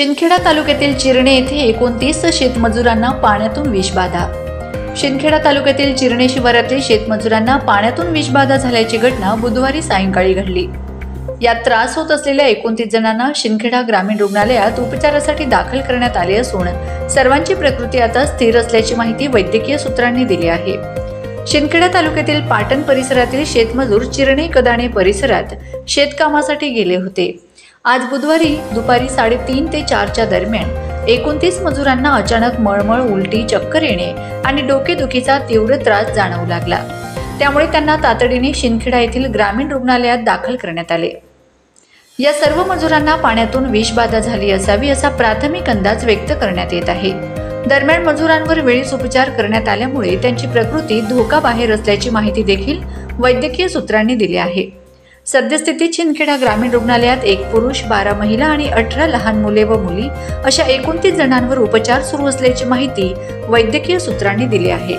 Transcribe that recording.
शिंदखेडा तालुक्यातील चिरणे येथे 29 शेतमजुरांना पाण्यातून विषबाधा। शिंदखेडा तालुक्यातील चिरणे शिवारातील शेतमजुरांना पाण्यातून विषबाधा झाल्याची घटना बुधवारी सायंकाळी घडली। यात त्रास होत असलेल्या 29 जणांना शिंदखेडा ग्रामीण रुग्णालयात उपचारासाठी दाखल करण्यात आले असून सर्वांची प्रकृती आता स्थिर असल्याची माहिती वैद्यकीय सूत्रांनी दिली आहे। शिंदखेडा तालुक्यातील पाटण परिसरातील शेतमजूर चिरणे कदाणे परिसरात शेतकामासाठी गेले होते। आज बुधवारी दुपारी 3:30 ते 4च्या दरम्यान 29 मजुरांना अचानक मळमळ, उलटी, चक्कर येणे आणि डोकेदुखीचा तीव्र त्रास जाणवू लागला। त्यामुळे त्यांना तातडीने शिंदखेडा येथील ग्रामीण रुग्णालयात दाखल करण्यात आले। या सर्व मजुरांना पाण्यातून विषबाधा झाली असावी असा प्राथमिक अंदाज व्यक्त करण्यात येत आहे। दरम्यान मजुरांवर वेळीच उपचार करण्यात आल्यामुळे त्यांची प्रकृती धोकाबाहेर असल्याची माहिती देखील वैद्यकीय सूत्रांनी दिली आहे। सद्यस्थितीत शिंदखेडा ग्रामीण रुग्णालयात 1 पुरुष, 12 महिला आणि 18 लहान मुले व मुली अशा 29 जणांवर उपचार सुरू असल्याची माहिती वैद्यकीय सूत्रांनी दिली आहे।